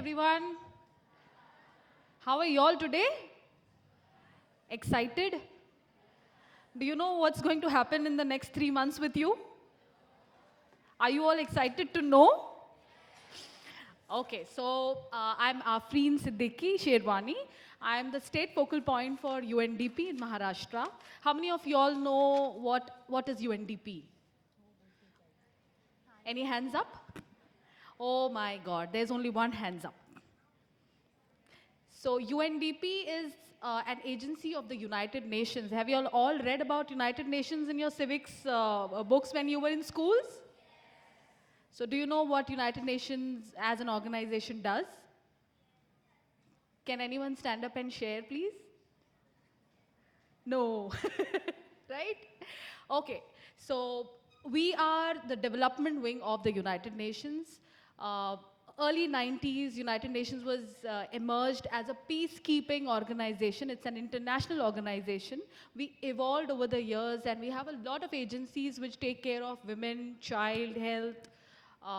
Everyone, how are you all today? Excited? Do you know what's going to happen in the next 3 months with you? Are you all excited to know? Okay, so I'm Afreen Siddiqui Sherwani. I'm the state focal point for UNDP in Maharashtra. How many of you all know what is UNDP? Any hands up? Oh my God, there's only one hands up. So UNDP is an agency of the United Nations. Have you all read about United Nations in your civics books when you were in schools? So do you know what United Nations as an organization does? Can anyone stand up and share, please? No, right? Okay, so we are the development wing of the United Nations. Uh, Early 90s, United Nations was emerged as a peacekeeping organization. It's an international organization. We evolved over the years and we have a lot of agencies which take care of women, child health,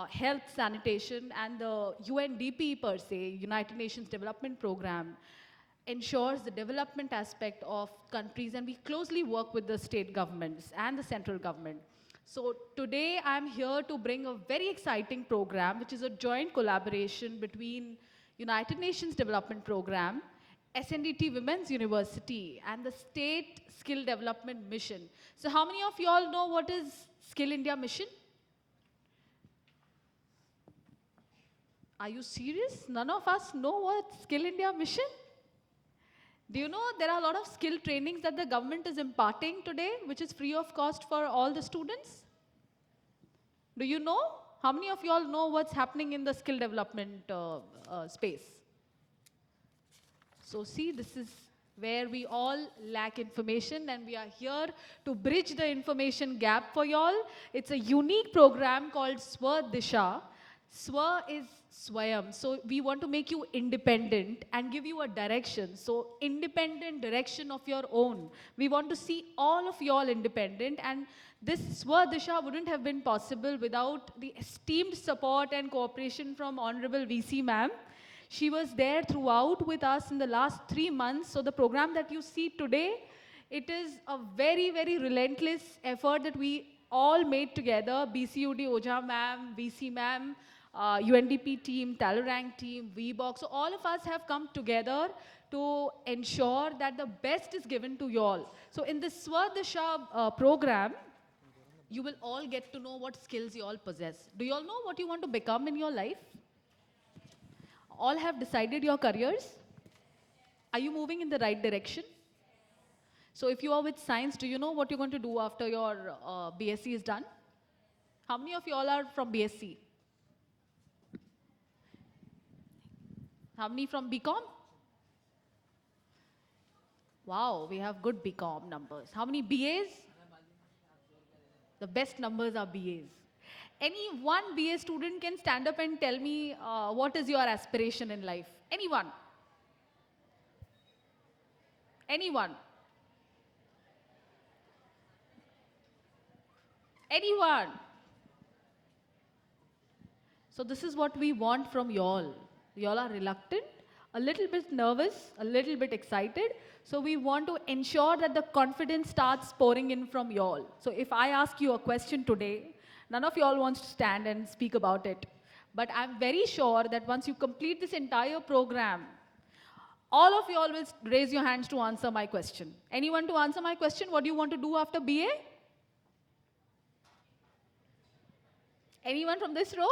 health sanitation, and the UNDP per se, United Nations Development Program, ensures the development aspect of countries, and we closely work with the state governments and the central government. So today I'm here to bring a very exciting program, which is a joint collaboration between United Nations Development Program, SNDT Women's University, and the State Skill Development Mission. So how many of you all know what is Skill India Mission? Are you serious? None of us know what Skill India Mission? Do you know there are a lot of skill trainings that the government is imparting today, which is free of cost for all the students? Do you know? How many of you all know what's happening in the skill development space? So see, this is where we all lack information and we are here to bridge the information gap for y'all. It's a unique program called Swadisha. Swa is Swayam. So we want to make you independent and give you a direction. So independent direction of your own. We want to see all of y'all independent, and this Swadisha wouldn't have been possible without the esteemed support and cooperation from Honorable VC ma'am. She was there throughout with us in the last 3 months. So the program that you see today, it is a very, very relentless effort that we all made together. BCUD Ojha ma'am, VC ma'am, UNDP team, Talorang team, VBOX. So all of us have come together to ensure that the best is given to you all. So in this Swadisha program, you will all get to know what skills you all possess. Do you all know what you want to become in your life? All have decided your careers? Are you moving in the right direction? So if you are with science, do you know what you're going to do after your BSc is done? How many of you all are from BSc? How many from BCom? Wow, we have good BCom numbers. How many BAs? The best numbers are BAs. Any one BA student can stand up and tell me what is your aspiration in life? Anyone? Anyone? Anyone? So this is what we want from y'all. Y'all are reluctant, a little bit nervous, a little bit excited. So we want to ensure that the confidence starts pouring in from y'all. So if I ask you a question today, none of y'all wants to stand and speak about it. But I'm very sure that once you complete this entire program, all of y'all will raise your hands to answer my question. Anyone to answer my question? What do you want to do after BA? Anyone from this row?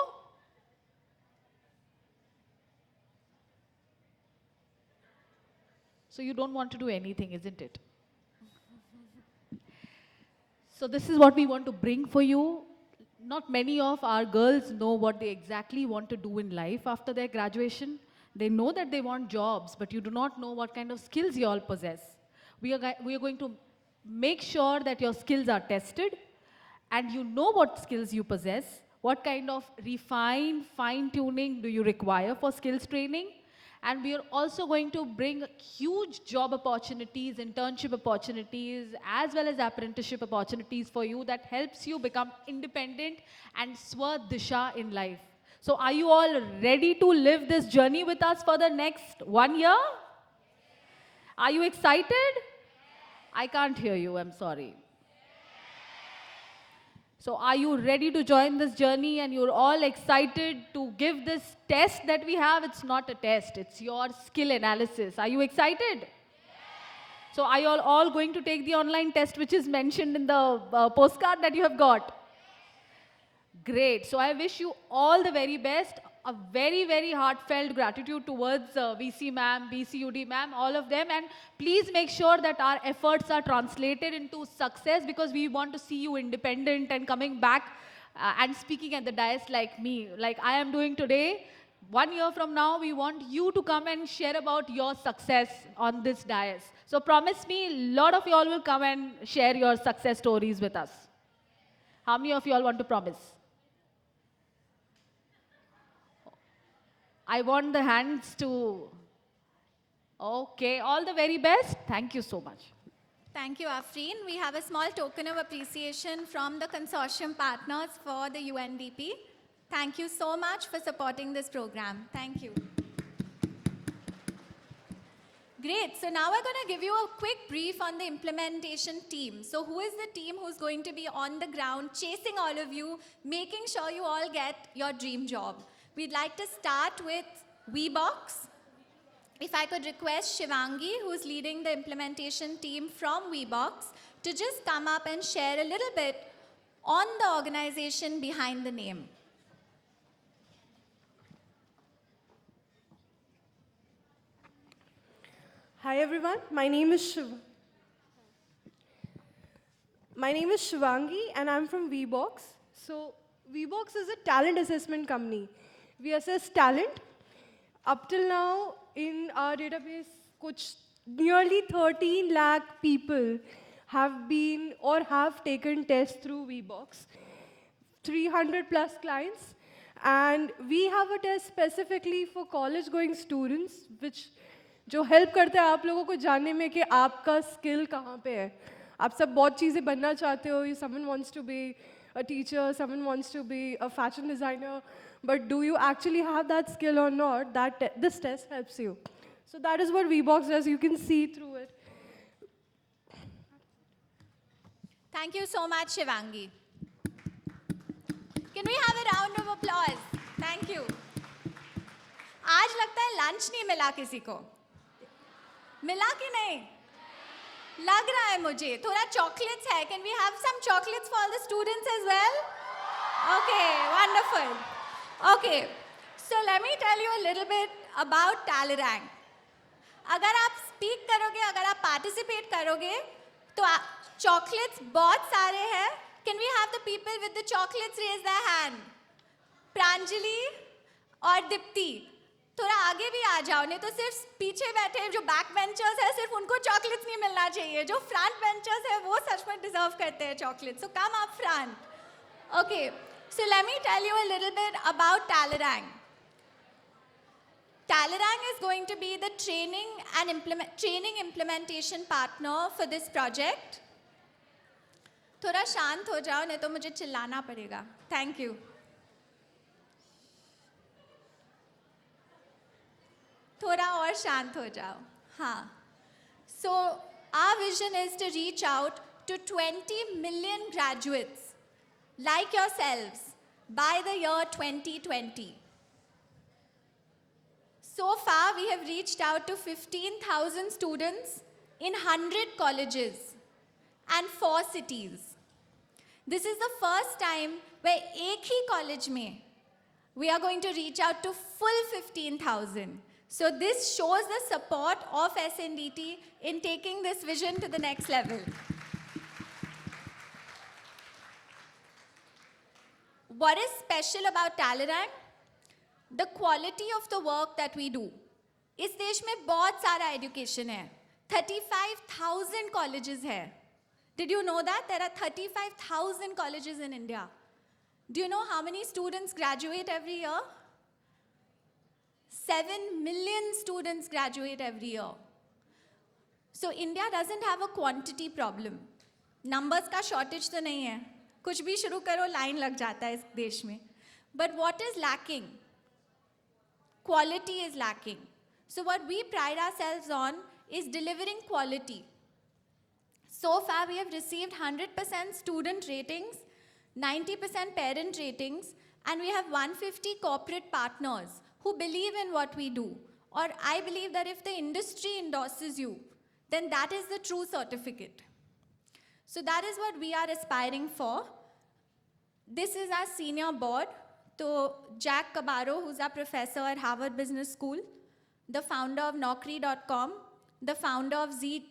So you don't want to do anything, isn't it? So this is what we want to bring for you. Not many of our girls know what they exactly want to do in life after their graduation. They know that they want jobs, but you do not know what kind of skills you all possess. We are going to make sure that your skills are tested and you know what skills you possess, what kind of fine-tuning do you require for skills training. And we are also going to bring huge job opportunities, internship opportunities, as well as apprenticeship opportunities for you that helps you become independent and swadisha in life. So are you all ready to live this journey with us for the next 1 year? Are you excited? I can't hear you, I'm sorry. So are you ready to join this journey and you're all excited to give this test that we have? It's not a test, it's your skill analysis. Are you excited? So are you all going to take the online test which is mentioned in the postcard that you have got? Great. So I wish you all the very best. A very, very heartfelt gratitude towards VC ma'am, BCUD ma'am, all of them. And please make sure that our efforts are translated into success, because we want to see you independent and coming back and speaking at the dais like me, like I am doing today. 1 year from now, we want you to come and share about your success on this dais. So promise me, a lot of you all will come and share your success stories with us. How many of you all want to promise? I want the hands to... Okay, all the very best. Thank you so much. Thank you, Afreen. We have a small token of appreciation from the consortium partners for the UNDP. Thank you so much for supporting this program. Thank you. Great. So now we're going to give you a quick brief on the implementation team. So who is the team who's going to be on the ground, chasing all of you, making sure you all get your dream job? We'd like to start with WeBox. If I could request Shivangi, who's leading the implementation team from WeBox, to just come up and share a little bit on the organization behind the name. Hi everyone, my name is Shivangi and I'm from WeBox. So WeBox is a talent assessment company. We assess talent. Up till now, in our database, nearly 13 lakh people have been or have taken tests through WeBox. 300 plus clients. And we have a test specifically for college-going students, which जो help करता है आप लोगों को जानने में कि आपका स्किल कहाँ पे है. आप सब बहुत चीज़ें बनना चाहते हो. Someone wants to be a teacher, someone wants to be a fashion designer, but do you actually have that skill or not? This test helps you. So that is what WeBox does. You can see through it. Thank you so much, Shivangi. Can we have a round of applause? Thank you. आज लगता है lunch नहीं मिला किसी को. मिला कि नहीं? लग रहा है मुझे. थोड़ा चॉकलेट्स है. Can we have some chocolates for all the students as well? Okay, wonderful. Okay, so let me tell you a little bit about Talleyrand. अगर आप speak करोगे, अगर आप participate करोगे, तो chocolates बहुत सारे हैं. Can we have the people with the chocolates raise their hand? Pranjali और दीप्ति. थोड़ा आगे भी आ जाओ, नहीं तो सिर्फ पीछे बैठे जो बैक बेंचर्स है सिर्फ उनको चॉकलेट्स नहीं मिलना चाहिए. जो फ्रंट बेंचर्स है वो सच में डिजर्व करते हैं chocolates. So come up front. Okay, so let me tell you a little bit about Talleyrand. Talleyrand is going to be the training implementation partner for this project. थोड़ा शांत हो जाओ, नहीं तो मुझे चिल्लाना पड़ेगा. Thank you. थोड़ा और शांत हो जाओ. हाँ. So our vision is to reach out to 20 million graduates like yourselves by the year 2020. So far, we have reached out to 15,000 students in 100 colleges and 4 cities. This is the first time where एक ही college में we are going to reach out to full 15,000. So this shows the support of SNDT in taking this vision to the next level. What is special about Talleyrand? The quality of the work that we do. इस देश में बहुत सारा education है. 35,000 colleges है. Did you know that? There are 35,000 colleges in India. Do you know how many students graduate every year? 7 million students graduate every year. So India doesn't have a quantity problem. Numbers का shortage तो नहीं है. कुछ भी शुरू करो line लग जाता है इस देश में. But what is lacking? Quality is lacking. So what we pride ourselves on is delivering quality. So far, we have received 100% student ratings, 90% parent ratings, and we have 150 corporate partners who believe in what we do. Or I believe that if the industry endorses you, then that is the true certificate. So that is what we are aspiring for. This is our senior board. So Jack Cabarro, who's our professor at Harvard Business School, the founder of Naukri.com, the founder of Z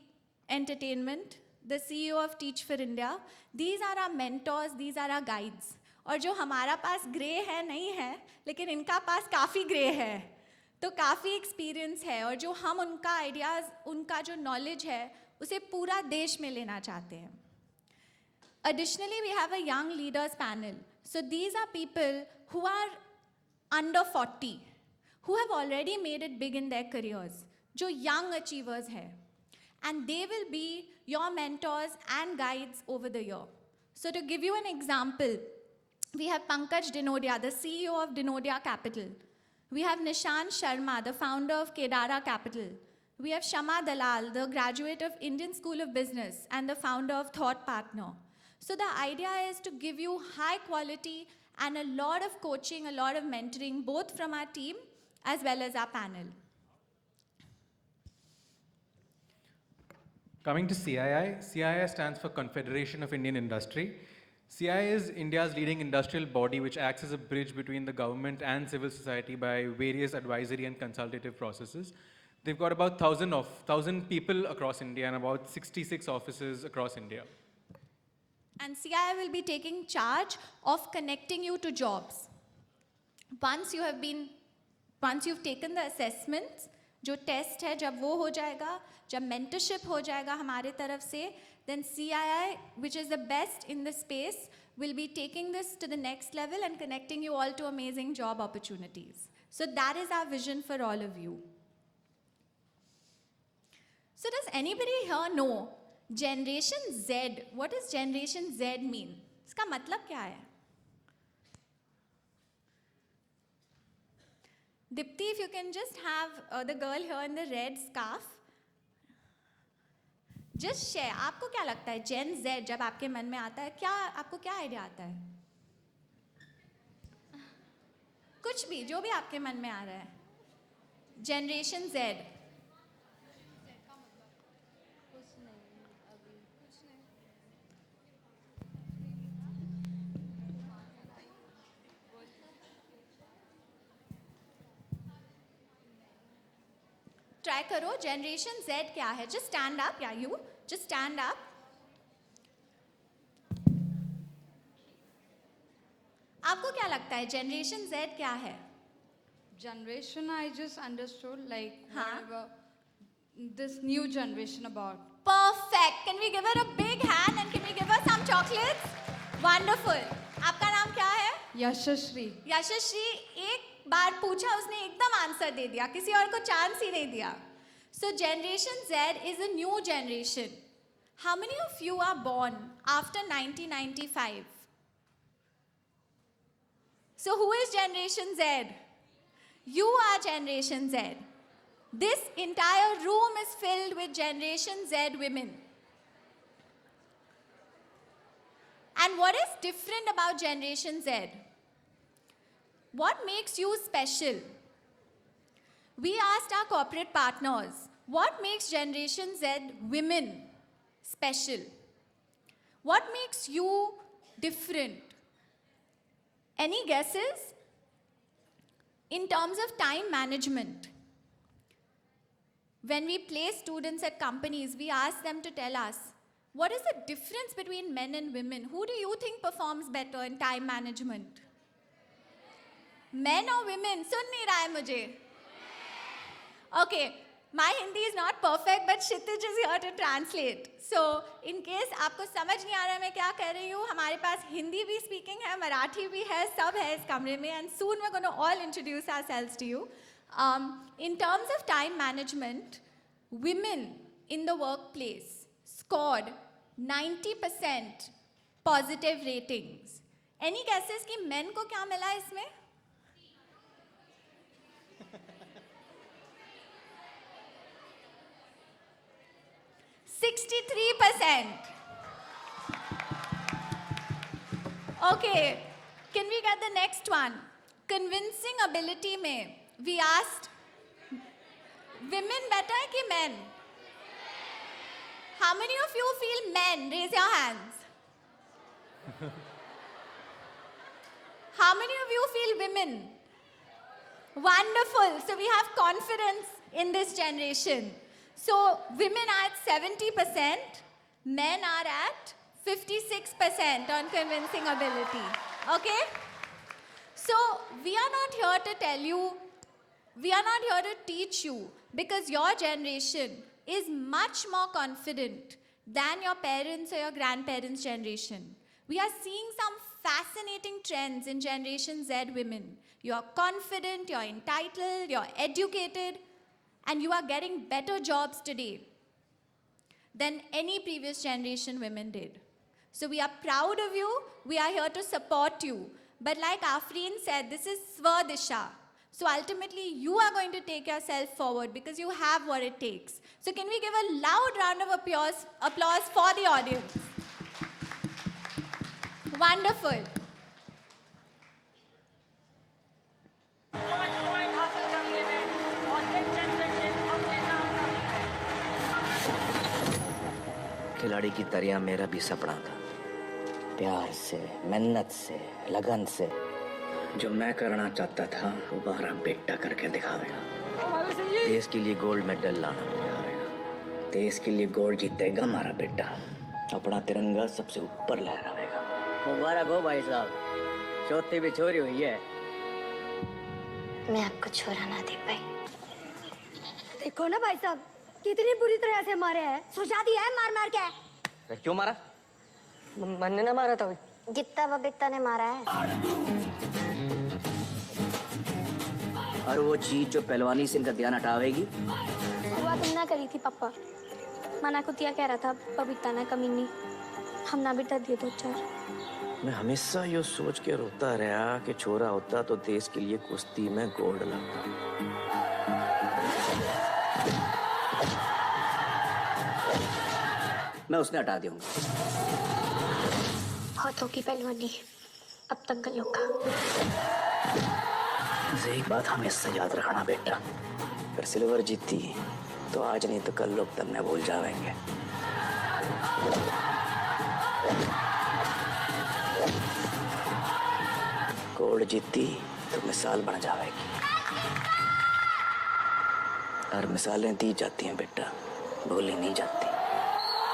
Entertainment, the CEO of Teach for India. These are our mentors, these are our guides. और जो हमारा पास grey है नहीं है, लेकिन इनका पास काफ़ी grey है, तो काफ़ी एक्सपीरियंस है, और जो हम उनका आइडियाज़, उनका जो नॉलेज है, उसे पूरा देश में लेना चाहते हैं. Additionally, we have a young leaders panel. So these are people who are under 40, who have already made it big in their careers, जो young achievers हैं. And they will be your mentors and guides over the year. So to give you an example, we have Pankaj Dinodia, the CEO of Dinodia Capital. We have Nishant Sharma, the founder of Kedara Capital. We have Shama Dalal, the graduate of Indian School of Business and the founder of Thought Partner. So the idea is to give you high quality and a lot of coaching, a lot of mentoring, both from our team as well as our panel. Coming to CII, CII stands for Confederation of Indian Industry. CII is India's leading industrial body which acts as a bridge between the government and civil society by various advisory and consultative processes. They've got about 1,000 people across India and about 66 offices across India. And CII will be taking charge of connecting you to jobs. Once you've taken the assessments, जो test है जब वो हो जाएगा, जब mentorship हो जाएगा हमारे तरफ से, then CII, which is the best in the space, will be taking this to the next level and connecting you all to amazing job opportunities. So that is our vision for all of you. So does anybody here know Generation Z? What does Generation Z mean? इसका मतलब क्या है? Dipti, if you can just have the girl here in the red scarf. Just share. आपको क्या लगता है Gen Z जब आपके मन में आता है, क्या आपको क्या आइडिया आता है? कुछ भी, जो भी आपके मन में आ रहा है. Generation Z. ट्राई करो जनरेशन Z क्या है. जस्ट स्टैंड अप, या यू जस्ट स्टैंड अप. आपको क्या लगता है जनरेशन Z क्या है? Generation, I just understood like Huh? whatever this new generation about. Perfect. Can we give her a big hand and can we give her some chocolates? Wonderful. आपका नाम क्या है? Yashashri. यशस्वी. एक बार पूछा, उसने एकदम आंसर दे दिया, किसी और को चांस ही नहीं दिया. So Generation Z is a new generation. How many of you are born after 1995? So who is Generation Z? You are Generation Z. This entire room is filled with Generation Z women. And what is different about Generation Z? What makes you special? We asked our corporate partners, what makes Generation Z women special? What makes you different? Any guesses? In terms of time management, when we place students at companies, we ask them to tell us, what is the difference between men and women? Who do you think performs better in time management? Men or women? सुन नहीं रहा है मुझे. Okay, my Hindi is not perfect, but Kshitij is here to translate. So, in case आपको समझ नहीं आ रहा है मैं क्या कह रही हूँ, हमारे पास हिंदी भी speaking है, मराठी भी है, सब है इस कमरे में, and soon we're going to all introduce ourselves to you. In terms of time management, women in the workplace scored 90% positive ratings Any guesses कि men को क्या मिला इसमें? %63%. Okay, can we get the next one? Convincing ability में we asked women better है कि men? How many of you feel men? Raise your hands. How many of you feel women? Wonderful. So we have confidence in this generation. So women are at 70%, men are at 56% on convincing ability. Okay? So we are not here to tell you, we are not here to teach you, because your generation is much more confident than your parents or your grandparents' generation. We are seeing some fascinating trends in Generation Z women. You are confident, you're entitled, you're educated, and you are getting better jobs today than any previous generation women did. So we are proud of you, we are here to support you. But like Afreen said, this is Swadisha. So ultimately, you are going to take yourself forward because you have what it takes. So can we give a loud round of applause for the audience? Wonderful. खिलाड़ी की तरह मेरा भी सपना था, प्यार से, मेहनत से, लगन से। जो मैं करना चाहता था वो हमारा बेटा करके दिखावेगा। देश के लिए गोल्ड मेडल लाना दिखावेगा। देश के लिए गोल्ड जीतेगा हमारा बेटा, अपना तिरंगा सबसे ऊपर लहरावेगा। मुबारक हो भाई साहब, चौथी भी छोरी हुई है। मैं आपको छोरा ना दे पाई। देखो ना भाई साहब, कितनी बुरी तरह से मारे हैं। सुझा दिया है मार मार के। क्यों मारा? मैंने ना मारा था, जितना बबीता ने मारा है। और वो चीज जो पहलवानी से इनका ध्यान हटावेगी। शुरुआत ना करी थी पापा, मना कुतिया कह रहा था बबीता ने कमीनी, हम ना बेटा दिए दो चार। मैं हमेशा ये सोच के रोता रहा कि छोरा होता तो देश के लिए कुश्ती में गोल्ड लाता। मैं उसने हटा दूंगा। हाथों की पहलवानी अब तक गलों का। एक बात हमेशा याद रखना बेटा, अगर सिल्वर जीती तो आज नहीं तो कल लोग तब भूल जाएंगे। गोल्ड जीती तो मिसाल बन जाएगी, और मिसालें दी जाती हैं बेटा, भूली नहीं जाती।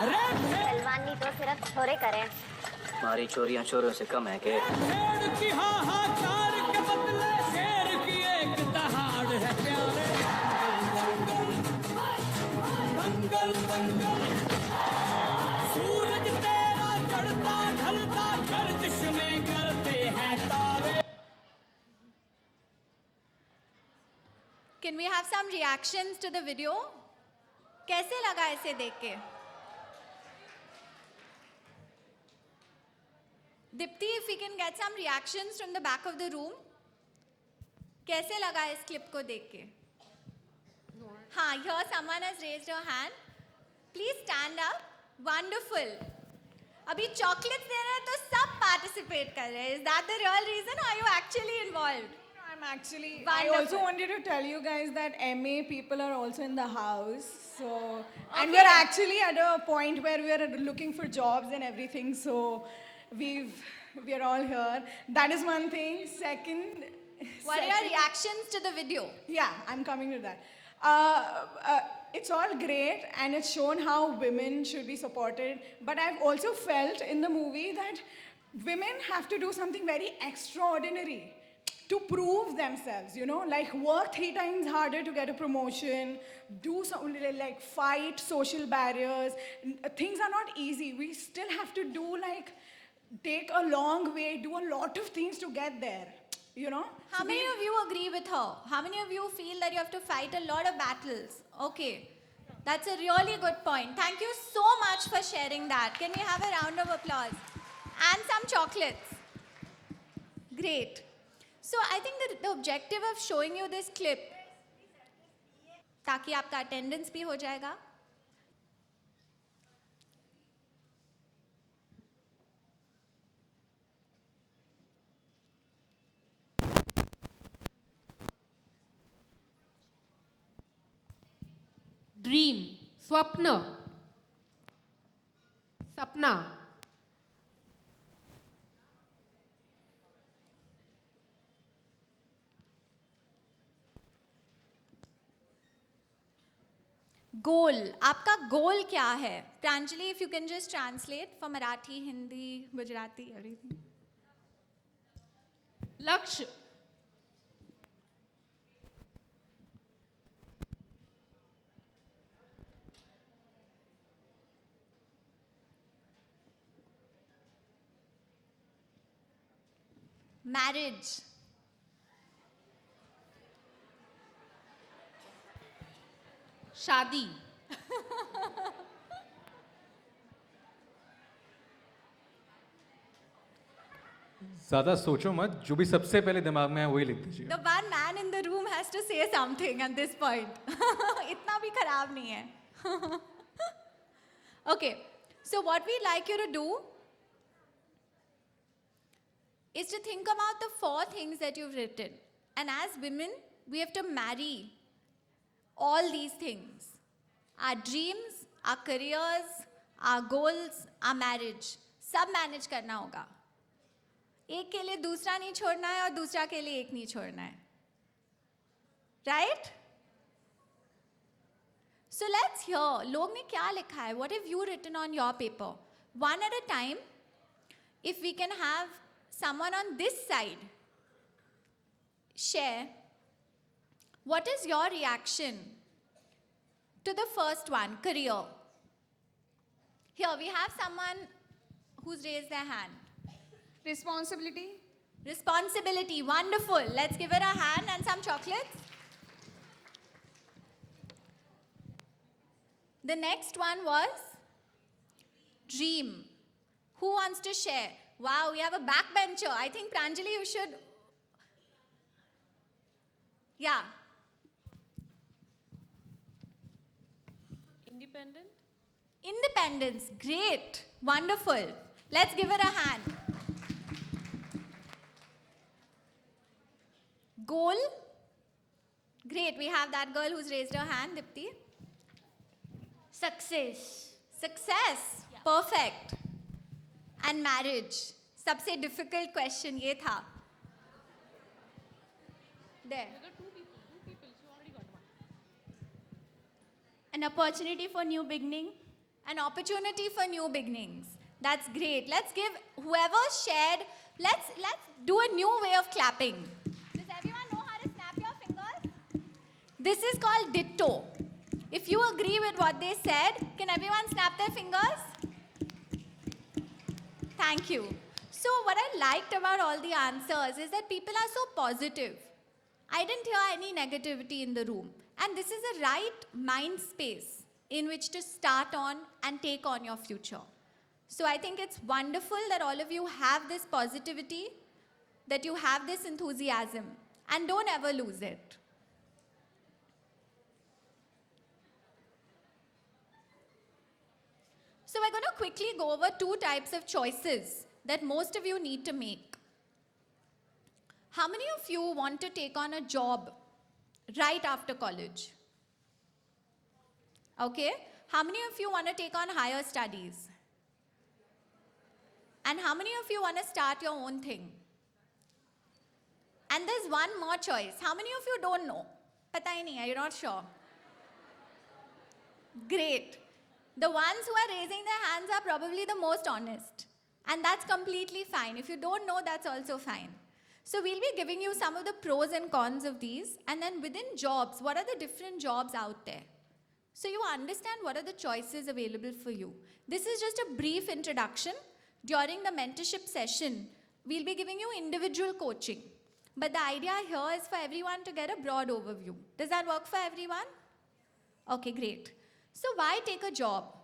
पहलवानी तो सिर्फ छोरे करे। हमारी चोरियां चोरों से कम है के? Can we have some reactions to the video? कैसे लगा इसे देख के? Dipti, if we can get some reactions from the back of the room. कैसे लगा इस clip को देख के? हाँ, here someone has raised her hand. Please stand up. Wonderful. अभी chocolates दे रहे हैं तो सब participate कर रहे हैं. Is that the real reason, or are you actually involved? I'm actually, I Wonderful. also wanted to tell you guys that MA people are also in the house. So, and Okay. we're actually at a point where we're looking for jobs and everything. So, we're all here. That is one thing. Second, What are your reactions to the video? yeah, I'm coming to that. It's all great and it's shown how women should be supported. But I've also felt in the movie that women have to do something very extraordinary to prove themselves, you know, like work 3 times harder to get a promotion, do some, like fight social barriers. Things are not easy. We still have to do like, take a long way, do a lot of things to get there, you know? How many of you agree with her? How many of you feel that you have to fight a lot of battles? Okay, that's a really good point. Thank you so much for sharing that. Can we have a round of applause? And some chocolates. Great. So I think that the objective of showing you this clip, ताकि आपका attendance भी हो जाएगा. Dream स्वप्न सपना गोल, आपका गोल क्या है? Pranjali, if you can just translate for Marathi, Hindi, Gujarati, everything. लक्ष्य Marriage. शादी ज़्यादा सोचो मत, जो भी सबसे पहले दिमाग में है वही लिख दीजिए. The one man in the room has to say something at this point. इतना भी खराब नहीं है. Okay, so what we'd like you to do is to think about the 4 things that you've written. And as women, we have to marry all these things. Our dreams, our careers, our goals, our marriage. सब manage करना होगा. एक के लिए दूसरा नहीं छोड़ना है और दूसरा के लिए एक नहीं छोड़ना है. Right? So let's hear. लोग ने क्या लिखा है? What have you written on your paper? One at a time. If we can have someone on this side share. What is your reaction to the first one, career? Here we have someone who's raised their hand. Responsibility. Responsibility, wonderful. Let's give her a hand and some chocolates. The next one was dream. Who wants to share? Wow, we have a backbencher. I think Pranjali, you should. Yeah. Independent? Independence, great, wonderful. Let's give her a hand. Goal, great. We have that girl who's raised her hand, Dipti. Success. Success, perfect. And marriage, सबसे difficult question ये था. There. An opportunity for new beginning. An opportunity for new beginnings. That's great. Let's give whoever shared, let's do a new way of clapping. Does everyone know how to snap your fingers? This is called ditto. If you agree with what they said, can everyone snap their fingers? Thank you. So what I liked about all the answers is that people are so positive. I didn't hear any negativity in the room. And this is a right mind space in which to start on and take on your future. So I think it's wonderful that all of you have this positivity, that you have this enthusiasm, and don't ever lose it. So we're going to quickly go over 2 types of choices that most of you need to make. How many of you want to take on a job right after college? Okay. How many of you want to take on higher studies? And how many of you want to start your own thing? And there's one more choice. How many of you don't know? Pata hi nahi hai, you're not sure. Great. The ones who are raising their hands are probably the most honest. And that's completely fine. If you don't know, that's also fine. So we'll be giving you some of the pros and cons of these. And then within jobs, what are the different jobs out there? So you understand what are the choices available for you. This is just a brief introduction. During the mentorship session, we'll be giving you individual coaching. But the idea here is for everyone to get a broad overview. Does that work for everyone? Okay, great. So why take a job?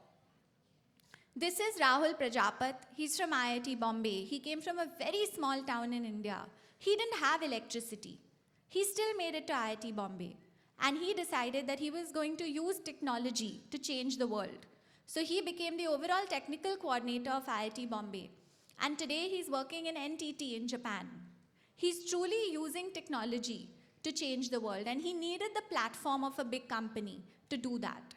This is Rahul Prajapat. He's from IIT Bombay. He came from a very small town in India. He didn't have electricity. He still made it to IIT Bombay. And he decided that he was going to use technology to change the world. So he became the overall technical coordinator of IIT Bombay. And today he's working in NTT in Japan. He's truly using technology to change the world. And he needed the platform of a big company to do that.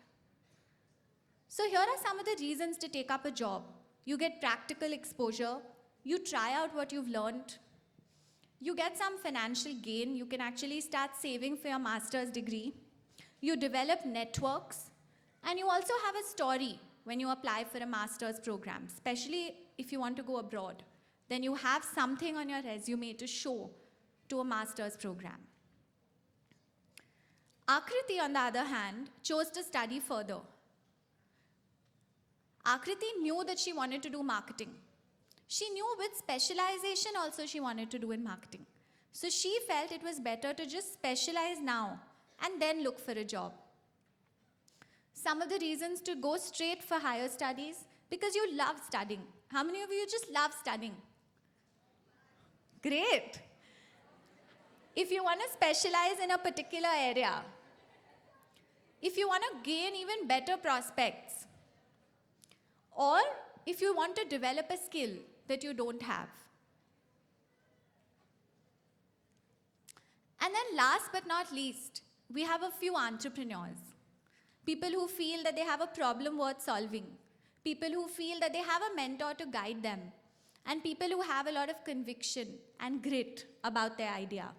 So here are some of the reasons to take up a job. You get practical exposure. You try out what you've learned. You get some financial gain. You can actually start saving for your master's degree. You develop networks. And you also have a story when you apply for a master's program, especially if you want to go abroad. Then you have something on your resume to show to a master's program. Akriti, on the other hand, chose to study further. Akriti knew that she wanted to do marketing. She knew which specialization also she wanted to do in marketing. So she felt it was better to just specialize now and then look for a job. Some of the reasons to go straight for higher studies, because you love studying. How many of you just love studying? Great. If you want to specialize in a particular area, if you want to gain even better prospects, or if you want to develop a skill that you don't have. And then last but not least, we have a few entrepreneurs. People who feel that they have a problem worth solving. People who feel that they have a mentor to guide them. And people who have a lot of conviction and grit about their idea.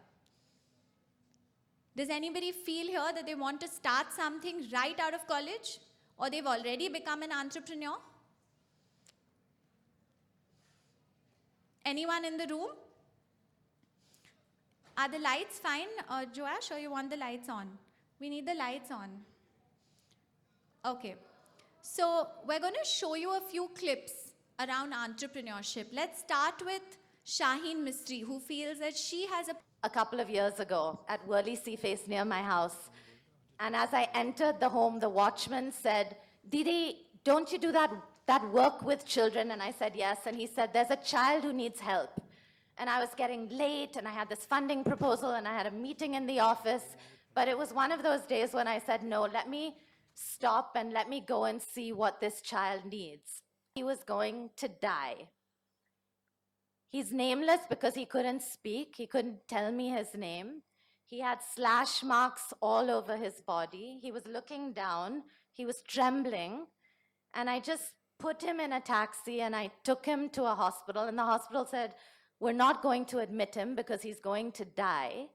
Does anybody feel here that they want to start something right out of college? Or they've already become an entrepreneur? Anyone in the room? Are the lights fine, Joash, or you want the lights on? We need the lights on. Okay. So we're going to show you a few clips around entrepreneurship. Let's start with Shaheen Mistry, who feels that she has a couple of years ago at Worli Seaface near my house. And as I entered the home, the watchman said, "Didi, don't you do that work with children?" And I said, yes. And he said, "There's a child who needs help." And I was getting late, and I had this funding proposal, and I had a meeting in the office. But it was one of those days when I said, no, let me stop and let me go and see what this child needs. He was going to die. He's nameless because he couldn't speak. He couldn't tell me his name. He had slash marks all over his body. He was looking down. He was trembling. And I just put him in a taxi, and I took him to a hospital. And the hospital said, "We're not going to admit him because he's going to die."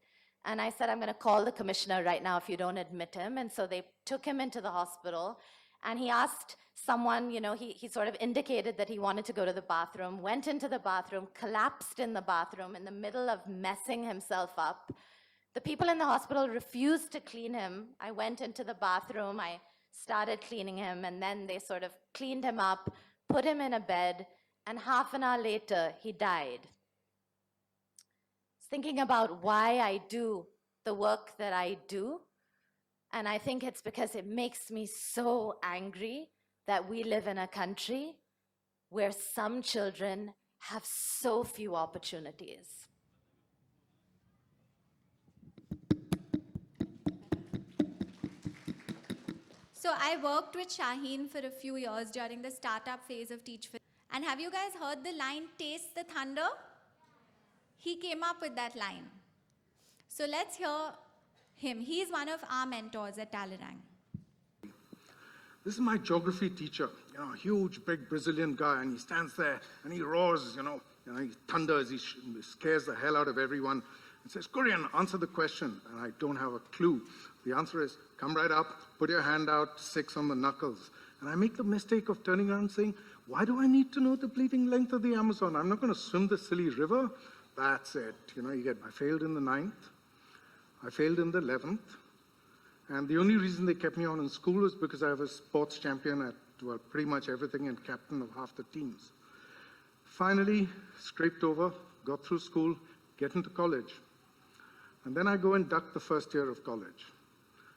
And I said, "I'm going to call the commissioner right now if you don't admit him." And so they took him into the hospital. And he asked someone, he sort of indicated that he wanted to go to the bathroom, went into the bathroom, collapsed in the bathroom in the middle of messing himself up. The people in the hospital refused to clean him. I went into the bathroom, I started cleaning him, and then they sort of cleaned him up, put him in a bed, and half an hour later, he died. I was thinking about why I do the work that I do, and I think it's because it makes me so angry that we live in a country where some children have so few opportunities. So I worked with Shaheen for a few years during the startup phase of Teach For. And have you guys heard the line, "Taste the thunder"? He came up with that line. So let's hear him. He's one of our mentors at Talleyrand. This is my geography teacher, a huge, big Brazilian guy, and he stands there and he roars, he thunders, he scares the hell out of everyone and says, "Kurian, answer the question." And I don't have a clue. The answer is, "Come right up, put your hand out, 6 on the knuckles." And I make the mistake of turning around and saying, "Why do I need to know the bleeding length of the Amazon? I'm not going to swim the silly river." That's it. I failed in the 9th. I failed in the 11th. And the only reason they kept me on in school was because I was sports champion at pretty much everything and captain of half the teams. Finally, scraped over, got through school, get into college. And then I go and duck the first year of college.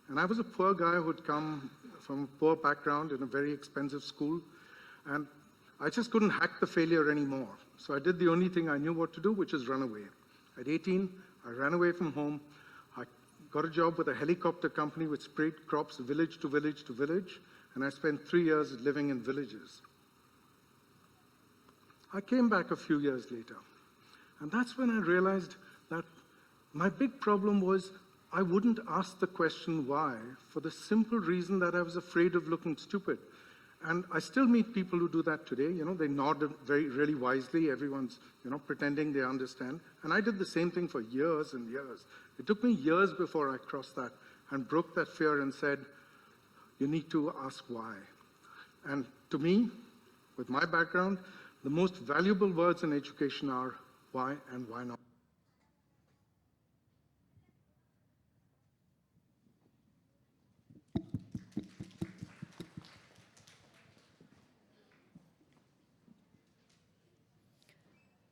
And I was a poor guy who'd come from a poor background in a very expensive school. And I just couldn't hack the failure anymore. So I did the only thing I knew what to do, which is run away. At 18, I ran away from home. I got a job with a helicopter company which sprayed crops village to village to village, and I spent 3 years living in villages. I came back a few years later, and that's when I realized that my big problem was I wouldn't ask the question why, for the simple reason that I was afraid of looking stupid. And I still meet people who do that today. You know, they nod really wisely. Everyone's, pretending they understand. And I did the same thing for years and years. It took me years before I crossed that and broke that fear and said, you need to ask why. And to me, with my background, the most valuable words in education are why and why not.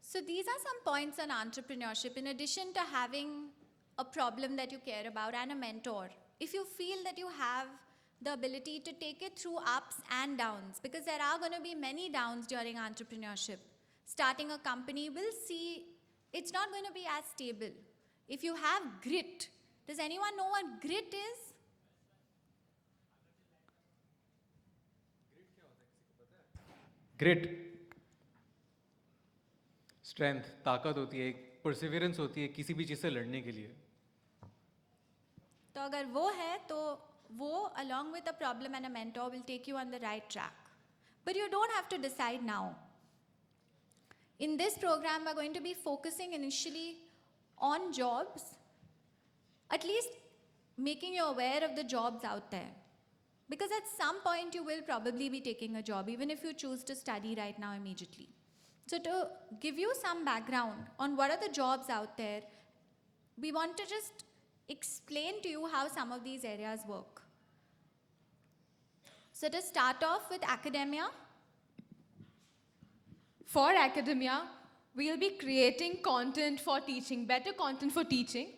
So these are some points on entrepreneurship. In addition to having a problem that you care about and a mentor, if you feel that you have the ability to take it through ups and downs, because there are going to be many downs during entrepreneurship. Starting a company, we'll see it's not going to be as stable. If you have grit, does anyone know what grit is? Grit. Strength, ताकत होती है, एक Perseverance होती है किसी भी चीज़ से लड़ने के लिए. तो अगर वो है तो वो along with a problem and a mentor will take you on the right track. But you don't have to decide now. In this program, we're going to be focusing initially on jobs, at least making you aware of the jobs out there. Because at some point you will probably be taking a job, even if you choose to study right now immediately. So to give you some background on what are the jobs out there, we want to just explain to you how some of these areas work. So to start off with academia. For academia, we'll be creating content for teaching, better content for teaching.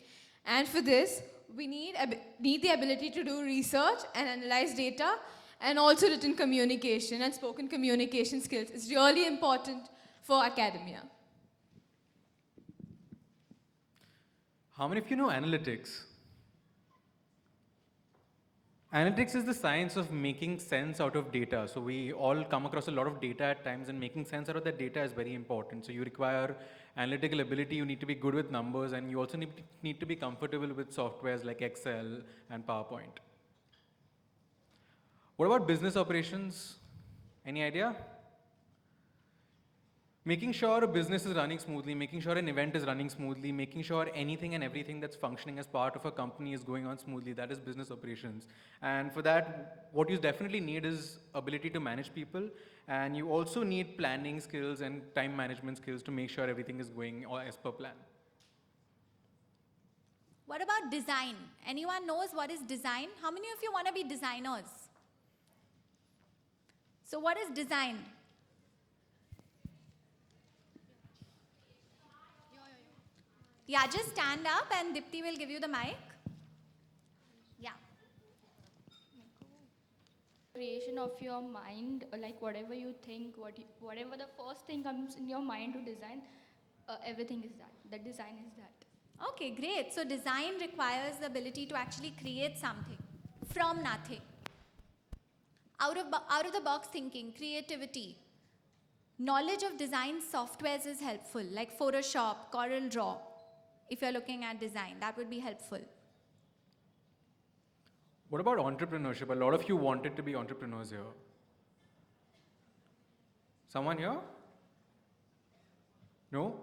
And for this, we need the ability to do research and analyze data, and also written communication and spoken communication skills. It's really important for academia. How many of you know analytics? Analytics is the science of making sense out of data. So we all come across a lot of data at times, and making sense out of that data is very important. So you require analytical ability, you need to be good with numbers, and you also need to be comfortable with softwares like Excel and PowerPoint. What about business operations? Any idea? Making sure a business is running smoothly, making sure an event is running smoothly, making sure anything and everything that's functioning as part of a company is going on smoothly, that is business operations. And for that, what you definitely need is ability to manage people, and you also need planning skills and time management skills to make sure everything is going as per plan. What about design? Anyone knows what is design? How many of you want to be designers? So what is design? Yeah, just stand up and Dipti will give you the mic. Yeah. Creation of your mind, like whatever you think, whatever the first thing comes in your mind to design, everything is that. The design is that. Okay, great. So design requires the ability to actually create something from nothing. Out of the box thinking, creativity. Knowledge of design softwares is helpful, like Photoshop, Corel Draw. If you're looking at design, that would be helpful. What about entrepreneurship? A lot of you wanted to be entrepreneurs here. Someone here? No?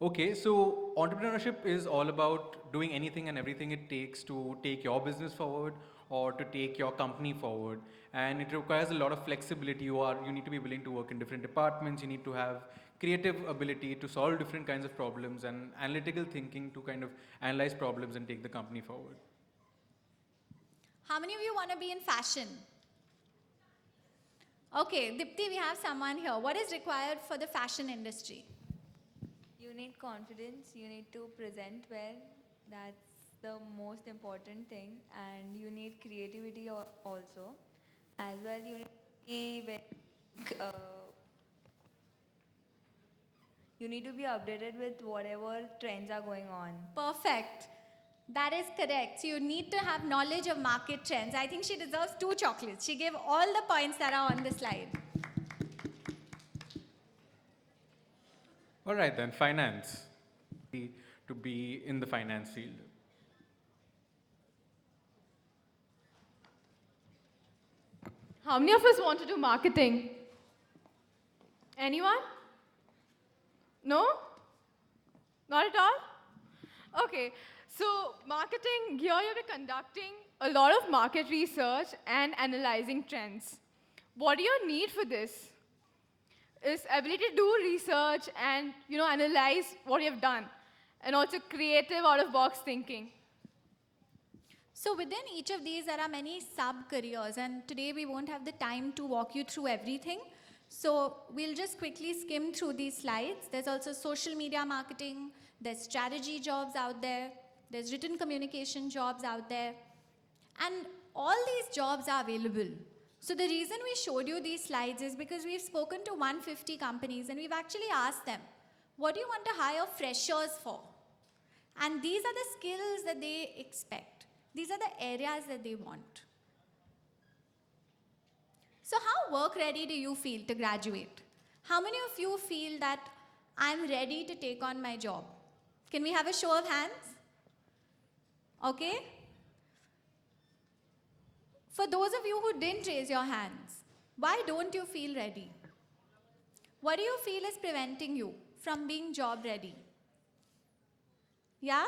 Okay, so entrepreneurship is all about doing anything and everything it takes to take your business forward or to take your company forward. And it requires a lot of flexibility. You need to be willing to work in different departments. You need to have creative ability to solve different kinds of problems and analytical thinking to kind of analyze problems and take the company forward. How many of you want to be in fashion? Okay, Dipti, we have someone here. What is required for the fashion industry? You need confidence, you need to present well, that's the most important thing, and you need creativity also. As well, you need to be You need to be updated with whatever trends are going on. Perfect. That is correct. So you need to have knowledge of market trends. I think she deserves 2 chocolates. She gave all the points that are on the slide. All right then, finance. To be in the finance field. How many of us want to do marketing? Anyone? No? Not at all? Okay, so marketing, here you'll be conducting a lot of market research and analyzing trends. What do you need for this? Is ability to do research and analyze what you have done, and also creative out-of-box thinking. So within each of these, there are many sub-careers, and today we won't have the time to walk you through everything. So we'll just quickly skim through these slides. There's also social media marketing, there's strategy jobs out there, there's written communication jobs out there, and all these jobs are available. So the reason we showed you these slides is because we've spoken to 150 companies and we've actually asked them, what do you want to hire freshers for? And these are the skills that they expect. These are the areas that they want. So how work ready do you feel to graduate? How many of you feel that I'm ready to take on my job? Can we have a show of hands? Okay. For those of you who didn't raise your hands, why don't you feel ready? What do you feel is preventing you from being job ready? Yeah?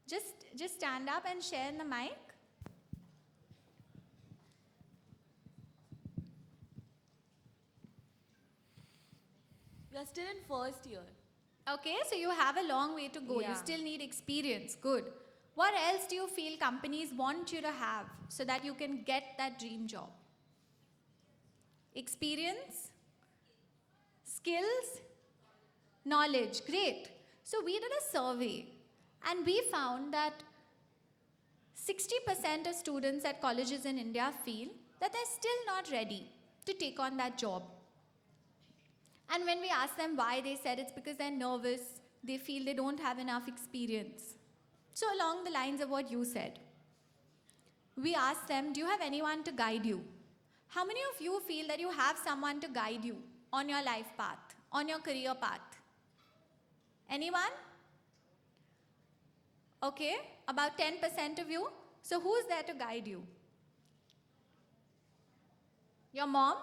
Just stand up and share in the mic. You're still in first year. Okay, so you have a long way to go. You Yeah. still need experience. Good. What else do you feel companies want you to have so that you can get that dream job? Experience, skills, knowledge. Great. So we did a survey and we found that 60% of students at colleges in India feel that they're still not ready to take on that job. And when we asked them why, they said it's because they're nervous, they feel they don't have enough experience. So along the lines of what you said, we asked them, do you have anyone to guide you? How many of you feel that you have someone to guide you on your life path, on your career path? Anyone? Okay, about 10% of you. So who's there to guide you? Your mom?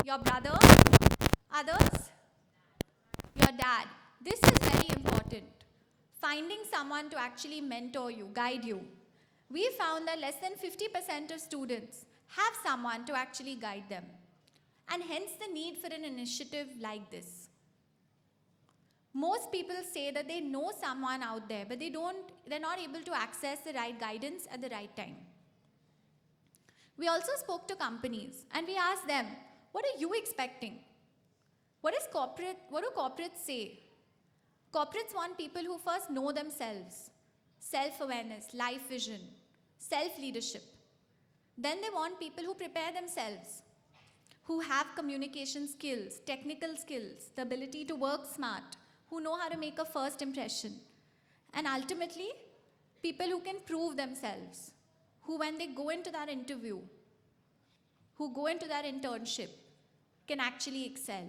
Your brother? Others? Your dad. This is very important. Finding someone to actually mentor you, guide you. We found that less than 50% of students have someone to actually guide them. And hence the need for an initiative like this. Most people say that they know someone out there, but they're not able to access the right guidance at the right time. We also spoke to companies and we asked them, what are you expecting? What do corporates say? Corporates want people who first know themselves, self-awareness, life vision, self-leadership. Then they want people who prepare themselves, who have communication skills, technical skills, the ability to work smart, who know how to make a first impression. And ultimately, people who can prove themselves, who when they go into that interview, who go into that internship, can actually excel.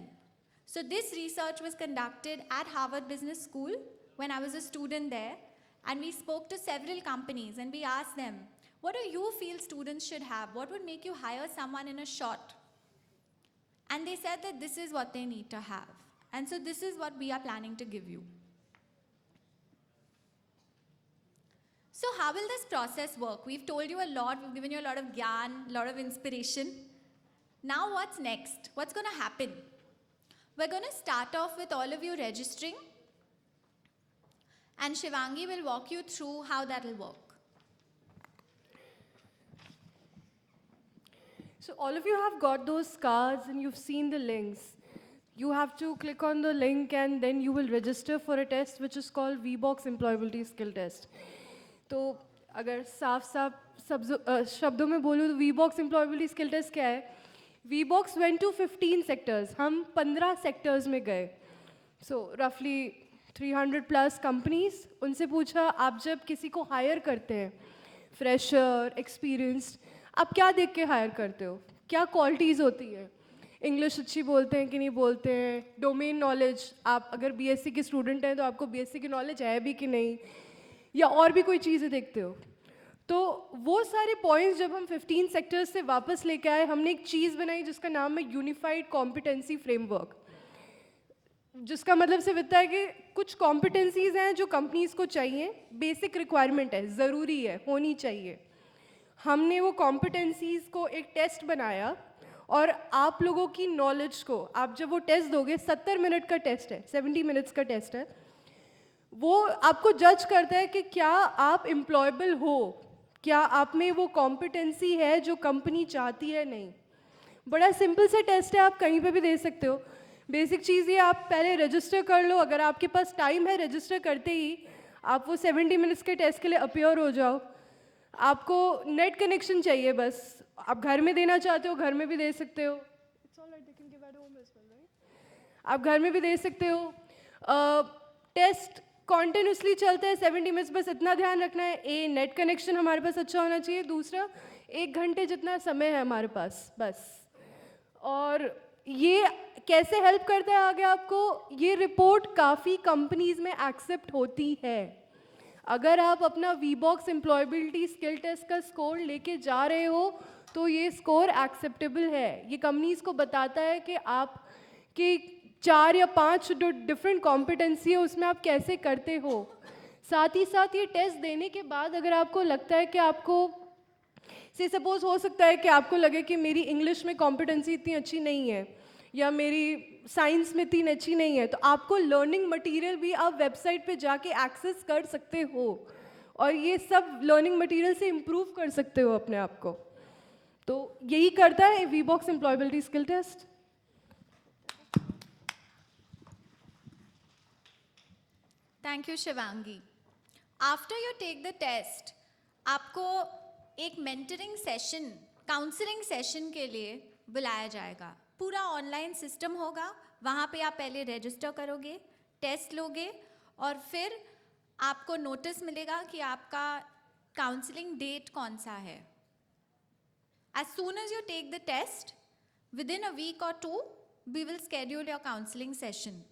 So this research was conducted at Harvard Business School when I was a student there, and we spoke to several companies and we asked them, what do you feel students should have? What would make you hire someone in a shot? And they said that this is what they need to have. And so this is what we are planning to give you. So how will this process work? We've told you a lot, we've given you a lot of gyan, a lot of inspiration. Now what's next? What's going to happen? We're going to start off with all of you registering, and Shivangi will walk you through how that will work. So all of you have got those cards and you've seen the links. You have to click on the link and then you will register for a test which is called VBox Employability Skill Test. तो अगर साफ साफ शब्दों में बोलूँ तो VBox Employability Skill Test क्या है? VBox went to 15 sectors. हम 15 sectors में गए. So roughly 300 plus companies. उनसे पूछा आप जब किसी को hire करते हैं, fresher, experienced, आप क्या देख के hire करते हो? क्या qualities होती है? इंग्लिश अच्छी बोलते हैं कि नहीं बोलते हैं, डोमेन नॉलेज, आप अगर बीएससी के स्टूडेंट हैं तो आपको बीएससी की नॉलेज है भी कि नहीं, या और भी कोई चीज़ें देखते हो. तो वो सारे पॉइंट्स जब हम 15 सेक्टर्स से वापस लेके आए, हमने एक चीज़ बनाई जिसका नाम है यूनिफाइड कॉम्पिटेंसी फ्रेमवर्क, जिसका मतलब सिर्फ इतना है कि कुछ कॉम्पिटेंसीज हैं जो कंपनीज को चाहिए, बेसिक रिक्वायरमेंट है, ज़रूरी है, होनी चाहिए. हमने वो कॉम्पिटेंसीज को एक टेस्ट बनाया और आप लोगों की नॉलेज को, आप जब वो टेस्ट दोगे, 70 मिनट का टेस्ट है, 70 मिनट्स का टेस्ट है, वो आपको जज करता है कि क्या आप एम्प्लॉयबल हो, क्या आप में वो कॉम्पिटेंसी है जो कंपनी चाहती है. नहीं, बड़ा सिंपल सा टेस्ट है, आप कहीं पे भी दे सकते हो. बेसिक चीज़ ये, आप पहले रजिस्टर कर लो, अगर आपके पास टाइम है रजिस्टर करते ही आप वो 70 मिनट्स के टेस्ट के लिए अपीयर हो जाओ. आपको नेट कनेक्शन चाहिए बस, आप घर में देना चाहते हो घर में भी दे सकते हो. आप घर में भी दे सकते हो. टेस्ट कॉन्टिन्यूसली चलता है 70 मिनट्स. बस इतना ध्यान रखना है, ए नेट कनेक्शन हमारे पास अच्छा होना चाहिए, दूसरा 1 घंटे जितना समय है हमारे पास बस. और ये कैसे हेल्प करता है आगे आपको, ये रिपोर्ट काफ़ी कंपनीज में एक्सेप्ट होती है. अगर आप अपना VBox एम्प्लॉयबिलिटी स्किल टेस्ट का स्कोर लेके जा रहे हो तो ये स्कोर एक्सेप्टेबल है. ये कंपनीज को बताता है कि आप कि 4 या 5 जो डिफरेंट कॉम्पिटेंसी है उसमें आप कैसे करते हो. साथ ही साथ ये टेस्ट देने के बाद अगर आपको लगता है कि आपको, से सपोज हो सकता है कि आपको लगे कि मेरी इंग्लिश में कॉम्पिटेंसी इतनी अच्छी नहीं है या मेरी साइंस में इतनी अच्छी नहीं है, तो आपको लर्निंग मटेरियल भी आप वेबसाइट पे जाके एक्सेस कर सकते हो और ये सब लर्निंग मटेरियल से इम्प्रूव कर सकते हो अपने आप को. तो यही करता है VBox employability skill test. Thank you Shivangi. After you take the test, आपको एक मेंटरिंग सेशन, काउंसलिंग सेशन के लिए बुलाया जाएगा. पूरा ऑनलाइन सिस्टम होगा, वहाँ पे आप पहले रजिस्टर करोगे, टेस्ट लोगे और फिर आपको नोटिस मिलेगा कि आपका काउंसलिंग डेट कौन सा है. As soon as you take the test, within a week और 2 we will schedule your counselling session.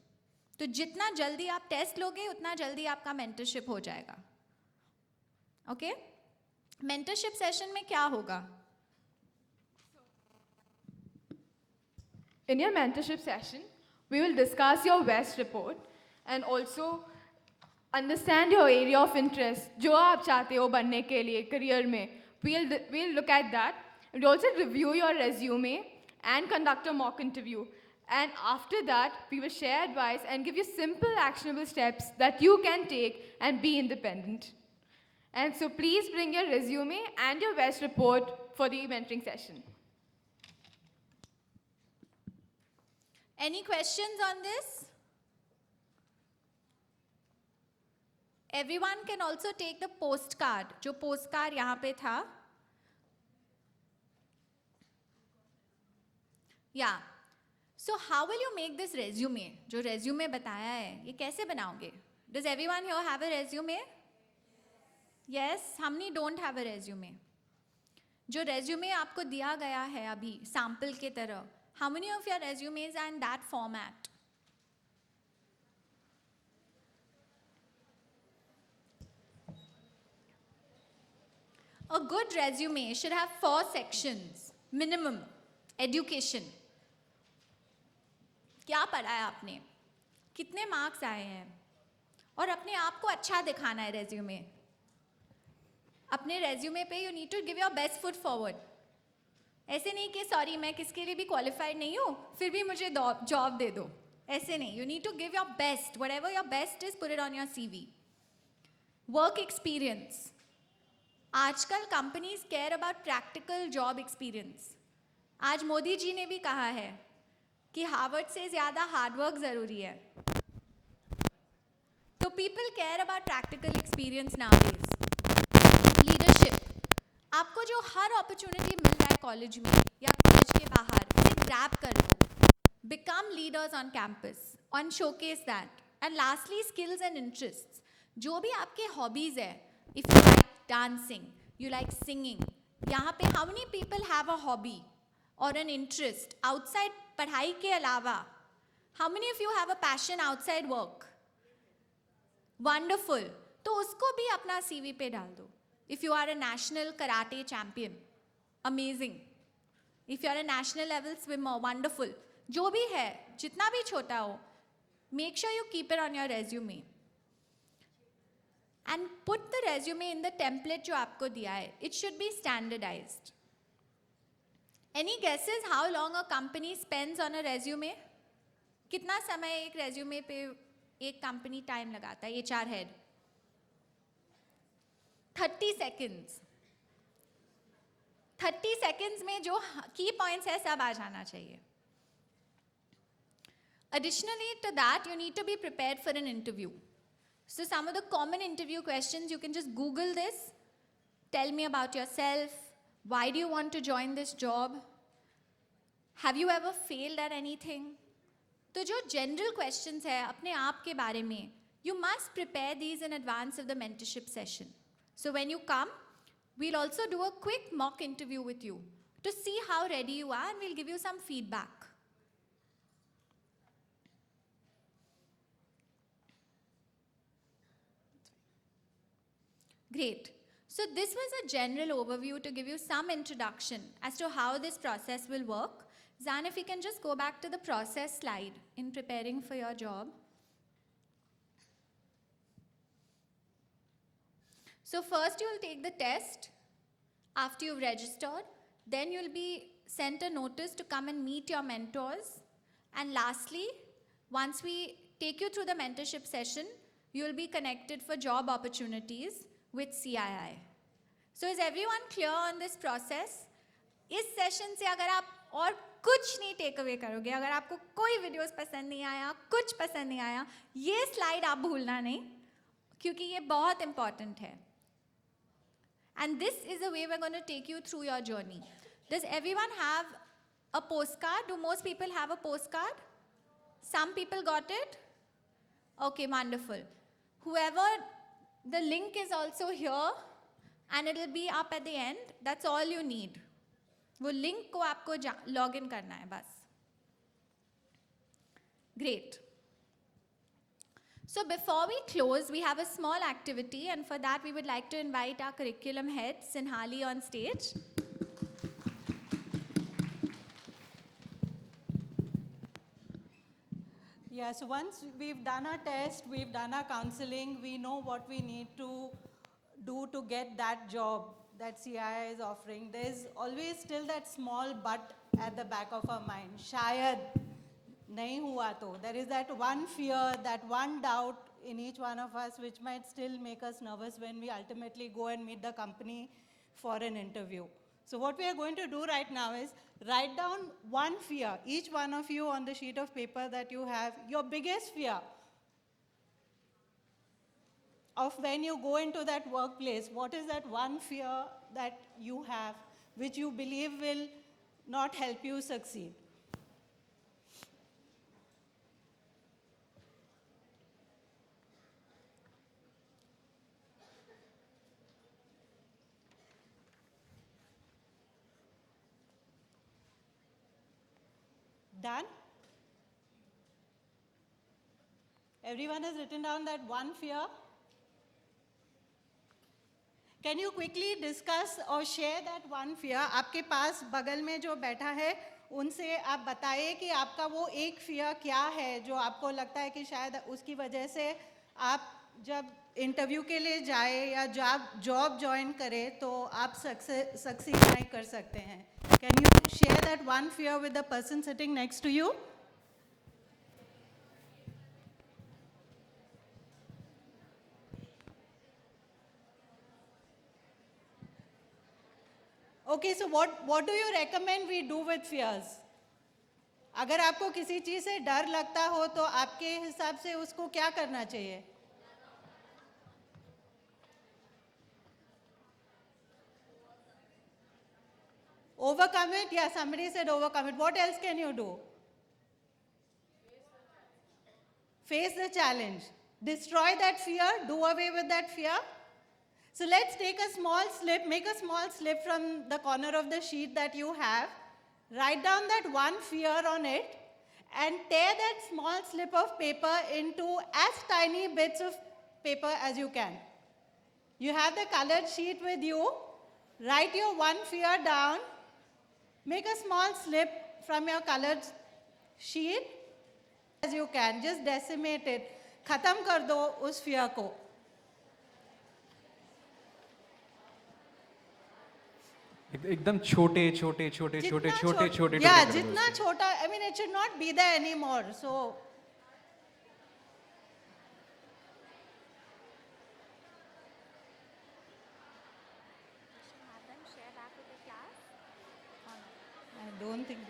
तो जितना जल्दी आप टेस्ट लोगे उतना जल्दी आपका मेंटरशिप हो जाएगा. ओके, मेंटरशिप सेशन में क्या होगा? In your mentorship session, we will discuss your WEST report and also understand your area of interest, जो आप चाहते हो बनने के लिए career में. We'll look at that. We'll also review your resume and conduct a mock interview. And after that, we will share advice and give you simple actionable steps that you can take and be independent. And so please bring your resume and your WEST report for the mentoring session. Any questions on this? Everyone can also take the postcard. जो postcard यहाँ पे था. Yeah. So how will you make this resume? जो resume बताया है, ये कैसे बनाओगे? Does everyone here have a resume? Yes. How many don't have a resume? जो resume आपको दिया गया है अभी sample के तरह, how many of your resumes are in that format? A good resume should have 4 sections minimum. Education. क्या पढ़ा है आपने, कितने मार्क्स आए हैं, और अपने आप को अच्छा दिखाना है रेज्यूमे. अपने रेज्यूमे पे you need to give your best foot forward. ऐसे नहीं कि सॉरी मैं किसके लिए भी क्वालिफाइड नहीं हूँ फिर भी मुझे जॉब दे दो, ऐसे नहीं. You need to give your best, whatever your best is, put it on your CV. Work experience. आजकल companies care about practical job experience. आज मोदी जी ने भी कहा है कि हार्वर्ड से ज़्यादा हार्डवर्क ज़रूरी है. तो people care about practical experience nowadays. Leadership. आपको जो हर अपॉर्चुनिटी मिल रहा है कॉलेज में या कॉलेज के बाहर, रैप कर दो. Become leaders on campus, on showcase that. And lastly, skills and interests. जो भी आपके hobbies है, if you like dancing, you like singing, यहाँ पे how many people have a hobby or an interest outside पढ़ाई के अलावा? How many of you have a passion outside work? Wonderful. तो उसको भी अपना CV पे डाल दो. If you are a national karate champion, amazing. If you are a national level swimmer, wonderful. जो भी है, जितना भी छोटा हो, make sure you keep it on your resume. And put the resume in the template जो आपको दिया है. It should be standardized. Any guesses how long a company spends on a resume? कितना समय एक resume पे एक company time लगाता है, HR head? 30 seconds. 30 seconds में जो key points है सब आ जाना चाहिए. Additionally to that, you need to be prepared for an interview. So some of the common interview questions, you can just Google this. Tell me about yourself. Why do you want to join this job? Have you ever failed at anything? तो जो general questions है अपने आप के बारे में, you must prepare these in advance of the mentorship session. So when you come, we'll also do a quick mock interview with you to see how ready you are, and we'll give you some feedback. Great. So this was a general overview to give you some introduction as to how this process will work. Zan, if we can just go back to the process slide in preparing for your job. So first you will take the test after you've registered. Then you'll be sent a notice to come and meet your mentors. And lastly, once we take you through the mentorship session, you'll be connected for job opportunities with CII. So is everyone clear on this process? इस session से अगर आप और कुछ नहीं take away करोगे, अगर आपको कोई वीडियोस पसंद नहीं आया, कुछ पसंद नहीं आया, ये स्लाइड आप भूलना नहीं, क्योंकि ये बहुत इंपॉर्टेंट है. And this is the way we're going to take you through your journey. Does everyone have a postcard? Do most people have a postcard? Some people got it? Okay, wonderful. Whoever, the link is also here and it will be up at the end. That's all you need. वो link को आपको log in करना है बस. Great. So before we close, we have a small activity, and for that we would like to invite our curriculum head, Sinhali, on stage. Yeah, so once we've done our test, we've done our counseling, we know what we need to do to get that job that CII is offering. There's always still that small but at the back of our mind. Shayad nahi hua to. There is that one fear, that one doubt in each one of us which might still make us nervous when we ultimately go and meet the company for an interview. So what we are going to do right now is write down one fear, each one of you on the sheet of paper that you have, your biggest fear of when you go into that workplace. What is that one fear that you have which you believe will not help you succeed? Done? Everyone has written down that one fear? Can you quickly discuss or share that one fear? आपके पास बगल में जो बैठा है उनसे आप बताइए कि आपका वो एक fear क्या है जो आपको लगता है कि शायद उसकी वजह से आप जब इंटरव्यू के लिए जाए या जॉब ज्वाइन करें तो आप सक्सीड नहीं कर सकते हैं. Can you share that one fear with the person sitting next to you? Okay, so what do you recommend we do with fears? अगर आपको किसी चीज़ से डर लगता हो तो आपके हिसाब से उसको क्या करना चाहिए? Overcome it? Yeah, somebody said overcome it. What else can you do? Face the challenge. Destroy that fear. Do away with that fear. So let's take a small slip, make a small slip from the corner of the sheet that you have. Write down that one fear on it and tear that small slip of paper into as tiny bits of paper as you can. You have the colored sheet with you. Write your one fear down. Make a small slip from your colored sheet as you can. Just decimate it. Khatam kar do us fear ko. एकदम छोटे छोटे छोटे छोटे छोटे छोटे Yeah, jitna chota. I mean, it should not be there anymore. So. I don't think.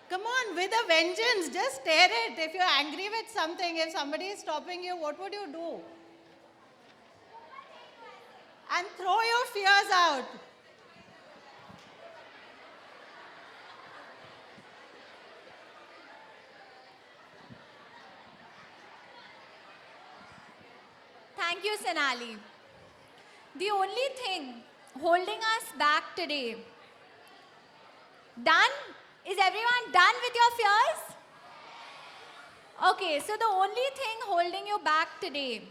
Come on, with a vengeance, just tear it. If you're angry with something, if somebody is stopping you, what would you do? And throw your fears out. Thank you, Sonali. The only thing holding us back today. Done? Is everyone done with your fears? Okay, so the only thing holding you back today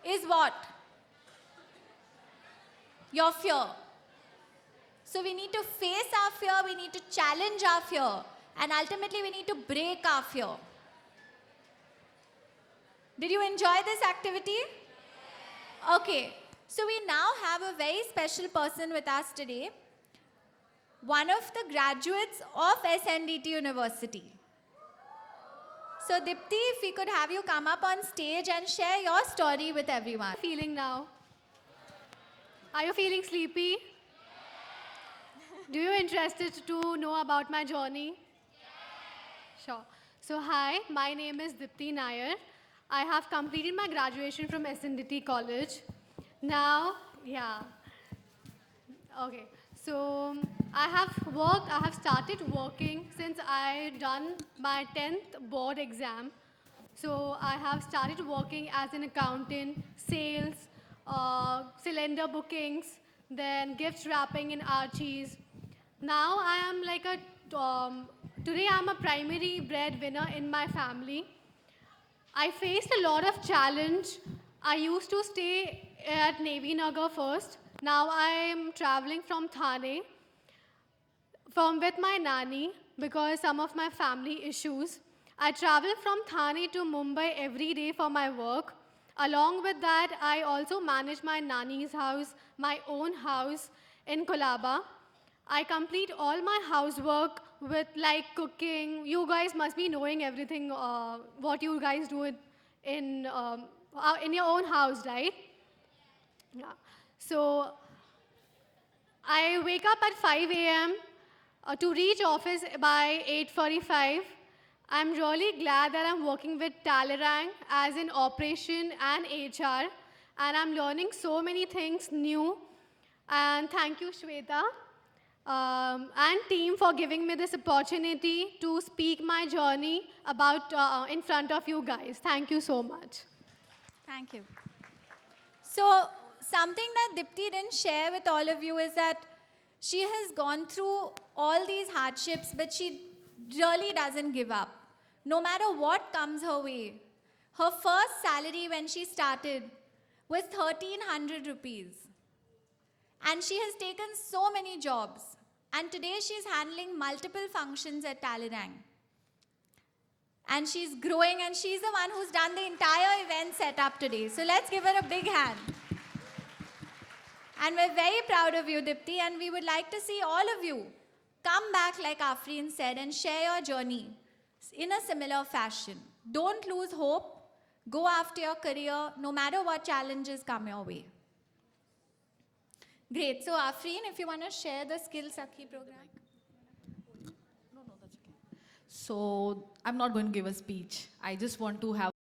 is what? Your fear. So we need to face our fear, we need to challenge our fear, and ultimately we need to break our fear. Did you enjoy this activity? Okay, so we now have a very special person with us today. One of the graduates of SNDT University. So Dipti, if we could have you come up on stage and share your story with everyone. How are you feeling now? Are you feeling sleepy? Do you interested to know about my journey? Sure. So hi, my name is Dipti Nair. I have completed my graduation from SNDT College. Now, yeah. Okay. So I have started working since I done my 10th board exam. So I have started working as an accountant, sales, cylinder bookings, then gift wrapping in Archie's. Now I am like today I'm a primary breadwinner in my family. I faced a lot of challenge. I used to stay at Navy Nagar first. Now I am traveling from Thane with my nanny because some of my family issues. I travel from Thane to Mumbai every day for my work. Along with that, I also manage my nanny's house, my own house in Kolaba. I complete all my housework with like cooking. You guys must be knowing everything, what you guys do in your own house, right? Yeah. So I wake up at 5 a.m. To reach office by 8:45. I'm really glad that I'm working with Talleyrand as in operation and HR, and I'm learning so many things new. And thank you, Shweta, and team for giving me this opportunity to speak my journey about in front of you guys. Thank you so much. Thank you. So something that Dipti didn't share with all of you is that she has gone through all these hardships, but she really doesn't give up. No matter what comes her way. Her first salary when she started was 1,300 rupees. And she has taken so many jobs. And today she's handling multiple functions at Talleyrand. And she's growing, and she's the one who's done the entire event setup today. So let's give her a big hand. And we're very proud of you, Dipti, and we would like to see all of you come back, like Afreen said, and share your journey in a similar fashion. Don't lose hope. Go after your career, no matter what challenges come your way. Great. So, Afreen, if you want to share the Skill Sakhi program. So I'm not going to give a speech. I just want to have